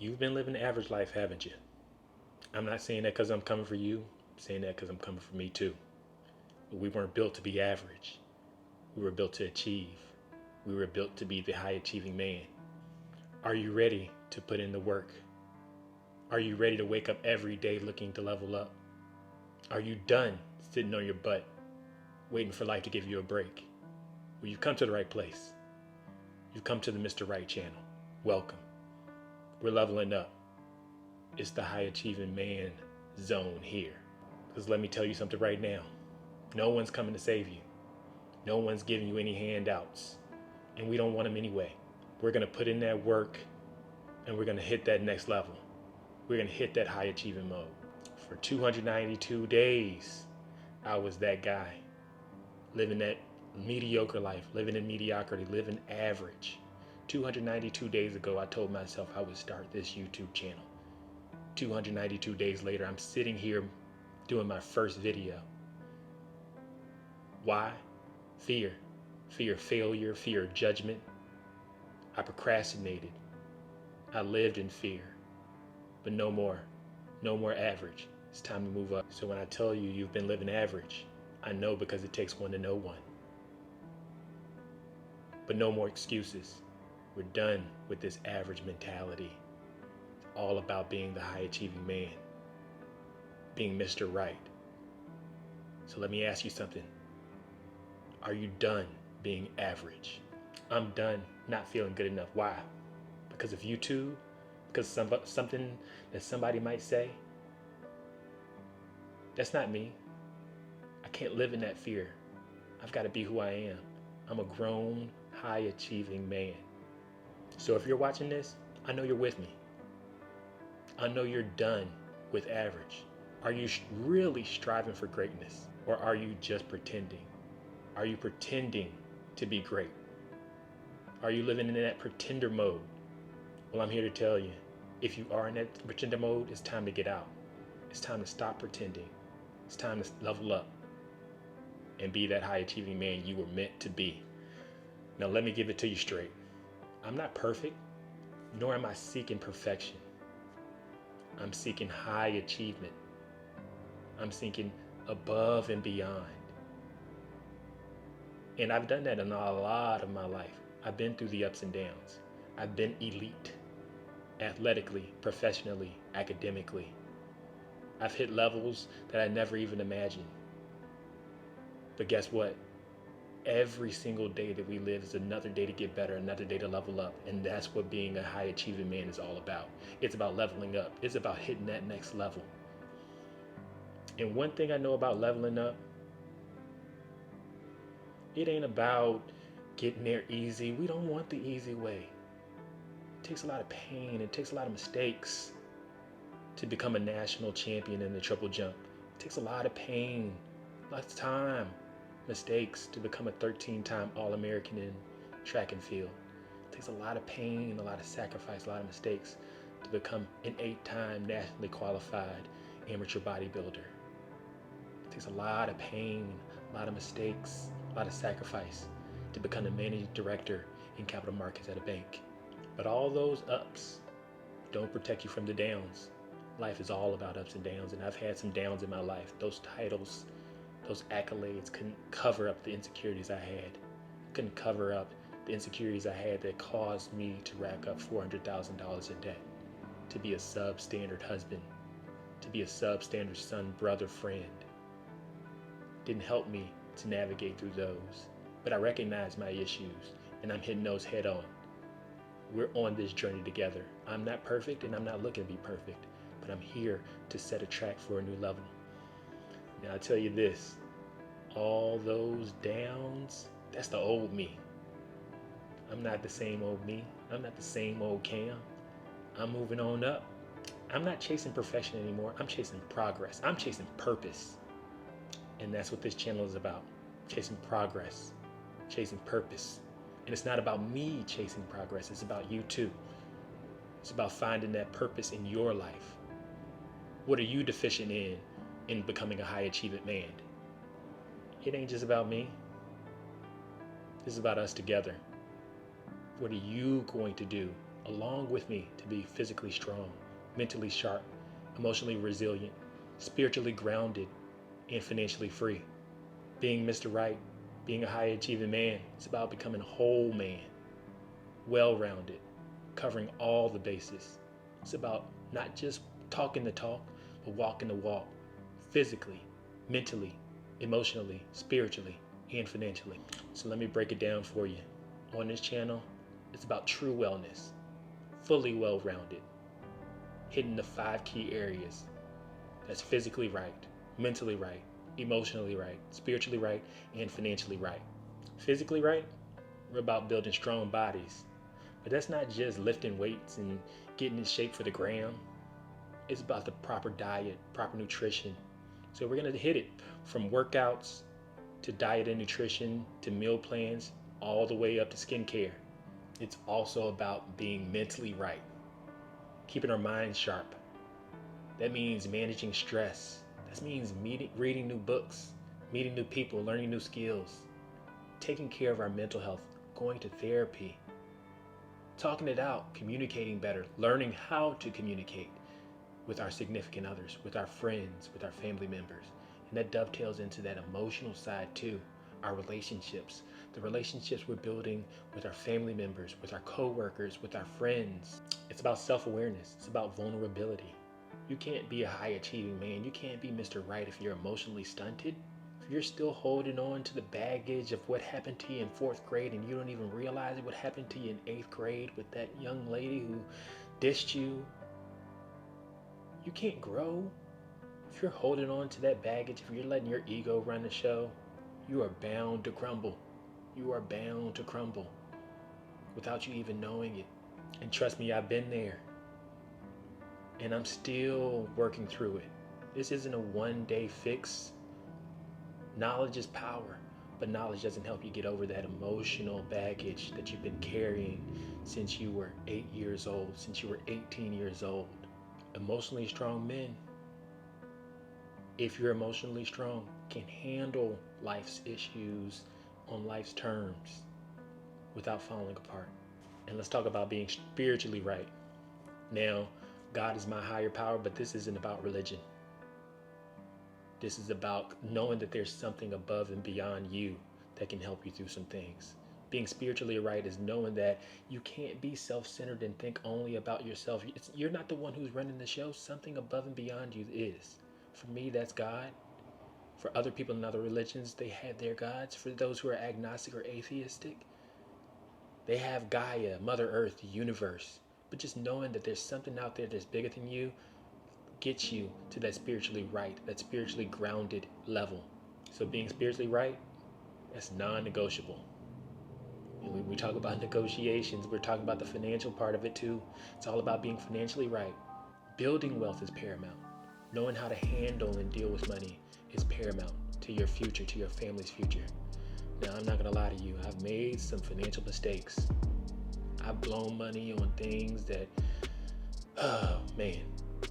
You've been living the average life, haven't you? I'm not saying that because I'm coming for you. I'm saying that because I'm coming for me too. We weren't built to be average. We were built to achieve. We were built to be the high achieving man. Are you ready to put in the work? Are you ready to wake up every day looking to level up? Are you done sitting on your butt, waiting for life to give you a break? Well, you've come to the right place. You've come to the Mr. Right channel. Welcome. We're leveling up. It's the high achieving man zone here. Because let me tell you something right now. No one's coming to save you. No one's giving you any handouts. And we don't want them anyway. We're going to put in that work and we're going to hit that next level. We're going to hit that high achieving mode. For 292 days, I was that guy. Living that mediocre life, living in mediocrity, living average. 292 days ago, I told myself I would start this YouTube channel. 292 days later, I'm sitting here doing my first video. Why? Fear. Fear of failure, fear of judgment. I procrastinated. I lived in fear. But no more. No more average. It's time to move up. So when I tell you you've been living average, I know because it takes one to know one. But no more excuses. We're done with this average mentality. It's all about being the high achieving man. Being Mr. Right. So let me ask you something. Are you done being average? I'm done not feeling good enough. Why? Because of YouTube? Because something that somebody might say? That's not me. I can't live in that fear. I've got to be who I am. I'm a grown, high achieving man. So if you're watching this, I know you're with me. I know you're done with average. Are you really striving for greatness? Or are you just pretending? Are you pretending to be great? Are you living in that pretender mode? Well, I'm here to tell you, if you are in that pretender mode, it's time to get out. It's time to stop pretending. It's time to level up and be that high achieving man you were meant to be. Now let me give it to you straight. I'm not perfect, nor am I seeking perfection. I'm seeking high achievement. I'm seeking above and beyond. And I've done that in a lot of my life. I've been through the ups and downs. I've been elite, athletically, professionally, academically. I've hit levels that I never even imagined. But guess what? Every single day that we live is another day to get better, another day to level up. And that's what being a high achieving man is all about. It's about leveling up. It's about hitting that next level. And one thing I know about leveling up, it ain't about getting there easy. We don't want the easy way. It takes a lot of pain. It takes a lot of mistakes to become a national champion in the triple jump. It takes a lot of pain, lots of time, mistakes to become a 13-time All-American in track and field. It takes a lot of pain, a lot of sacrifice, a lot of mistakes to become an 8-time nationally qualified amateur bodybuilder. It takes a lot of pain, a lot of mistakes, a lot of sacrifice to become a managing director in capital markets at a bank. But all those ups don't protect you from the downs. Life is all about ups and downs, and I've had some downs in my life. Those titles, those accolades couldn't cover up the insecurities I had. Couldn't cover up the insecurities I had that caused me to rack up $400,000 in debt, to be a substandard husband, to be a substandard son, brother, friend. Didn't help me to navigate through those. But I recognize my issues, and I'm hitting those head on. We're on this journey together. I'm not perfect, and I'm not looking to be perfect, but I'm here to set a track for a new level. Now I tell you this, all those downs, that's the old me. I'm not the same old me. I'm not the same old Cam. I'm moving on up. I'm not chasing perfection anymore. I'm chasing progress. I'm chasing purpose. And that's what this channel is about. Chasing progress, chasing purpose. And it's not about me chasing progress. It's about you too. It's about finding that purpose in your life. What are you deficient in becoming a high achievement man? It ain't just about me. This is about us together. What are you going to do along with me to be physically strong, mentally sharp, emotionally resilient, spiritually grounded, and financially free. Being Mr. Right, being a high achieving man, it's about becoming a whole man, well rounded, covering all the bases. It's about not just talking the talk, but walking the walk, physically, mentally, emotionally, spiritually, and financially. So let me break it down for you. On this channel, it's about true wellness, fully well rounded, hitting the 5 key areas. That's physically right, mentally right, emotionally right, spiritually right, and financially right. Physically right, we're about building strong bodies. But that's not just lifting weights and getting in shape for the gram. It's about the proper diet, proper nutrition. So we're going to hit it from workouts to diet and nutrition to meal plans, all the way up to skincare. It's also about being mentally right, keeping our minds sharp. That means managing stress. That means reading new books, meeting new people, learning new skills, taking care of our mental health, going to therapy, talking it out, communicating better, learning how to communicate with our significant others, with our friends, with our family members. And that dovetails into that emotional side too, our relationships, the relationships we're building with our family members, with our coworkers, with our friends. It's about self-awareness. It's about vulnerability. You can't be a high achieving man. You can't be Mr. Right if you're emotionally stunted. If you're still holding on to the baggage of what happened to you in 4th grade and you don't even realize what happened to you in 8th grade with that young lady who dissed you, you can't grow. If you're holding on to that baggage, if you're letting your ego run the show, you are bound to crumble. You are bound to crumble without you even knowing it. And trust me, I've been there. And I'm still working through it. This isn't a one-day fix. Knowledge is power, but knowledge doesn't help you get over that emotional baggage that you've been carrying since you were 8 years old, since you were 18 years old. Emotionally strong men, if you're emotionally strong, can handle life's issues on life's terms without falling apart. And let's talk about being spiritually right. Now, God is my higher power, but this isn't about religion. This is about knowing that there's something above and beyond you that can help you through some things. Being spiritually right is knowing that you can't be self-centered and think only about yourself. You're not the one who's running the show. Something above and beyond you is. For me, that's God. For other people in other religions, they have their gods. For those who are agnostic or atheistic, they have Gaia, Mother Earth, the universe. But just knowing that there's something out there that's bigger than you gets you to that spiritually right, that spiritually grounded level. So being spiritually right, that's non-negotiable. When we talk about negotiations, we're talking about the financial part of it too. It's all about being financially right. Building wealth is paramount. Knowing how to handle and deal with money is paramount to your future, to your family's future. Now, I'm not gonna lie to you. I've made some financial mistakes. I've blown money on things that, oh man,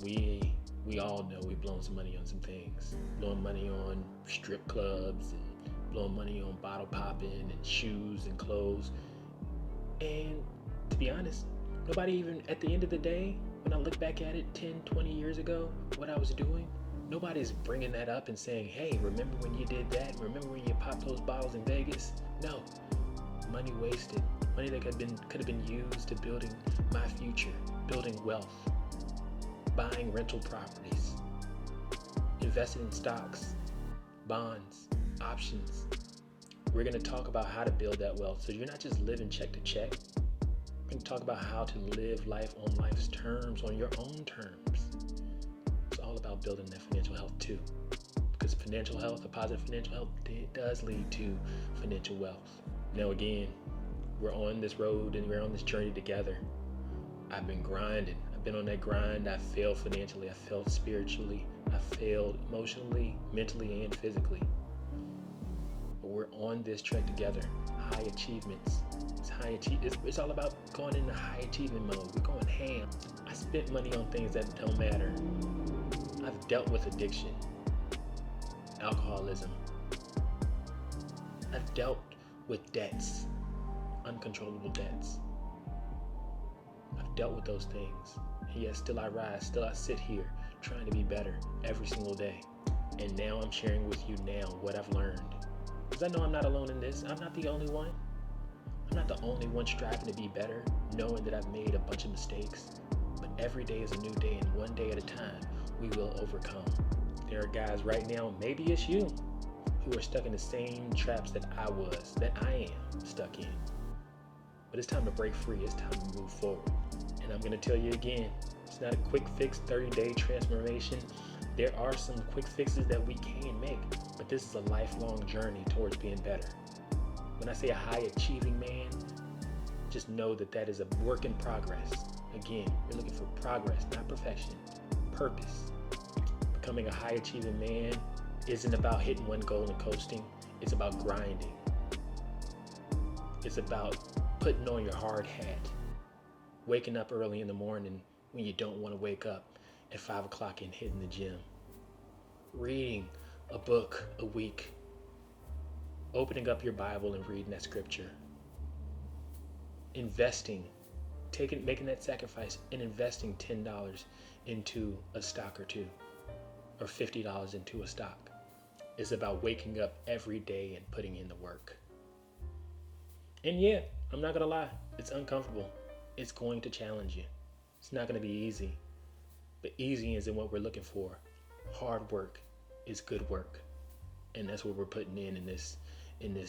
we all know we've blown some money on some things. Blowing money on strip clubs and blowing money on bottle popping and shoes and clothes. And to be honest, nobody even, at the end of the day, when I look back at it 10, 20 years ago, what I was doing, nobody's bringing that up and saying, hey, remember when you did that? Remember when you popped those bottles in Vegas? No. Money wasted. Money that could have been used to building my future, building wealth, buying rental properties, investing in stocks, bonds, options. We're going to talk about how to build that wealth so you're not just living check to check. We're going to talk about how to live life on life's terms, on your own terms. It's all about building that financial health too. Because financial health, a positive financial health, it does lead to financial wealth. Now again, we're on this road and we're on this journey together. I've been grinding. I've been on that grind. I failed financially. I failed spiritually. I failed emotionally, mentally, and physically. But we're on this trek together. High achievements. It's all about going into high achievement mode. We're going ham. I spent money on things that don't matter. I've dealt with addiction, alcoholism. I've dealt with debts, uncontrollable debts. I've I've dealt with those things. And yet still I rise, still I sit here trying to be better every single day. And now I'm sharing with you now what I've learned. Because I know I'm not alone in this. I'm not the only one. I'm not the only one striving to be better, knowing that I've made a bunch of mistakes. But every day is a new day, and one day at a time, we will overcome. There are guys right now, maybe it's you, who are stuck in the same traps that I am stuck in. But it's time to break free. It's time to move forward. And I'm going to tell you again, it's not a quick fix, 30-day transformation. There are some quick fixes that we can make, but this is a lifelong journey towards being better. When I say a high achieving man, just know that that is a work in progress. Again, you're looking for progress, not perfection. Purpose. Becoming a high achieving man isn't about hitting one goal and coasting. It's about grinding. It's about putting on your hard hat. Waking up early in the morning when you don't want to wake up at 5 o'clock and hitting the gym. Reading a book a week. Opening up your Bible and reading that scripture. Investing. Making that sacrifice and investing $10 into a stock or two. Or $50 into a stock. It's about waking up every day and putting in the work. And yeah, I'm not going to lie. It's uncomfortable. It's going to challenge you. It's not going to be easy. But easy isn't what we're looking for. Hard work is good work. And that's what we're putting in this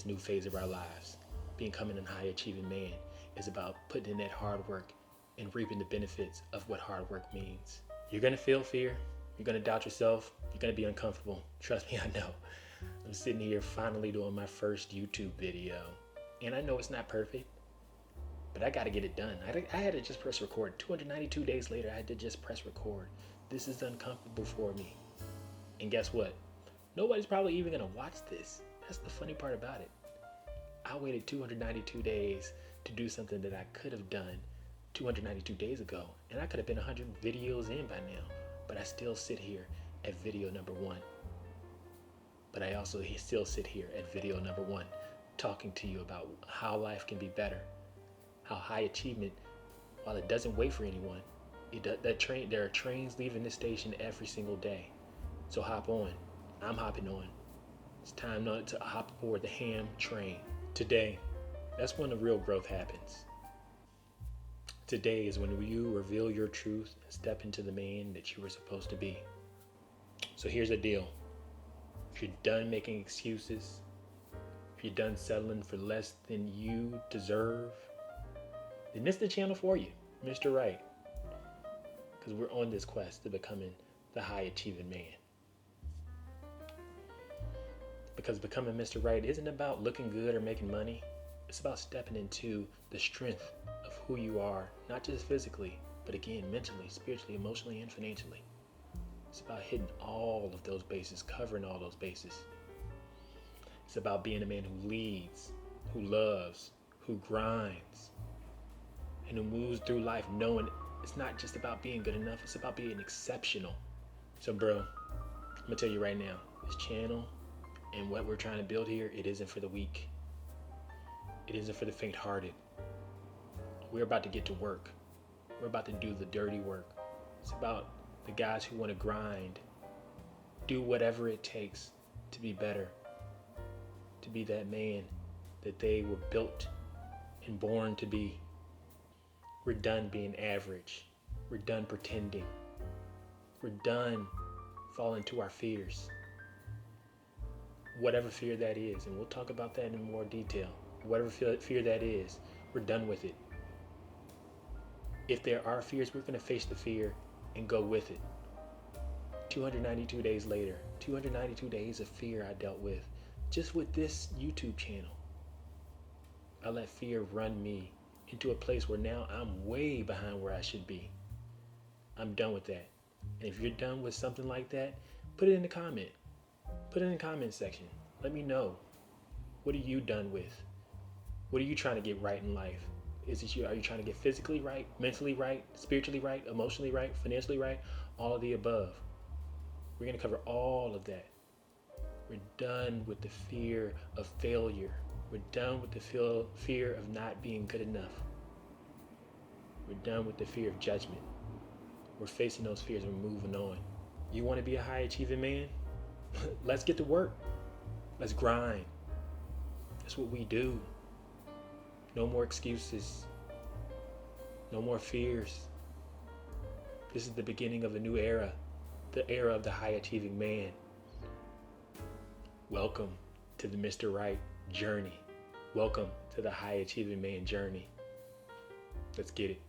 new phase of our lives. Becoming a high achieving man is about putting in that hard work and reaping the benefits of what hard work means. You're going to feel fear. You're going to doubt yourself. You're going to be uncomfortable. Trust me, I know. I'm sitting here finally doing my first YouTube video. And I know it's not perfect, but I got to get it done. I had to just press record. 292 days later, I had to just press record. This is uncomfortable for me. And guess what? Nobody's probably even going to watch this. That's the funny part about it. I waited 292 days to do something that I could have done 292 days ago. And I could have been 100 videos in by now. But I still sit here at video number 1. But I also still sit here at video number 1 talking to you about how life can be better. How high achievement, while it doesn't wait for anyone, there are trains leaving this station every single day. So hop on. I'm hopping on. It's time to hop aboard the ham train. Today, that's when the real growth happens. Today is when you reveal your truth and step into the man that you were supposed to be. So here's the deal. If you're done making excuses, if you're done settling for less than you deserve, then this is the channel for you, Mr. Right. Because we're on this quest to becoming the high achieving man. Because becoming Mr. Right isn't about looking good or making money. It's about stepping into the strength of who you are, not just physically, but again, mentally, spiritually, emotionally, and financially. It's about hitting all of those bases, covering all those bases. It's about being a man who leads, who loves, who grinds, and who moves through life knowing it's not just about being good enough, it's about being exceptional. So bro, I'm gonna tell you right now, this channel and what we're trying to build here, it isn't for the weak. It isn't for the faint-hearted. We're about to get to work. We're about to do the dirty work. It's about the guys who want to grind, do whatever it takes to be better, to be that man that they were built and born to be. We're done being average. We're done pretending. We're done falling to our fears. Whatever fear that is, and we'll talk about that in more detail. Whatever fear that is, we're done with it. If there are fears, we're going to face the fear and go with it. 292 days later, 292 days of fear I dealt with just with this YouTube channel. I let fear run me into a place where now I'm way behind where I should be. I'm done with that. And if you're done with something like that, put it in the comment. Put it in the comment section. Let me know. What are you done with? What are you trying to get right in life? Are you trying to get physically right, mentally right, spiritually right, emotionally right, financially right? All of the above. We're going to cover all of that. We're done with the fear of failure. We're done with the fear of not being good enough. We're done with the fear of judgment. We're facing those fears and we're moving on. You want to be a high achieving man? Let's get to work. Let's grind. That's what we do. No more excuses. No more fears. This is the beginning of a new era, the era of the high achieving man. Welcome to the Mr. Right journey. Welcome to the high achieving man journey. Let's get it.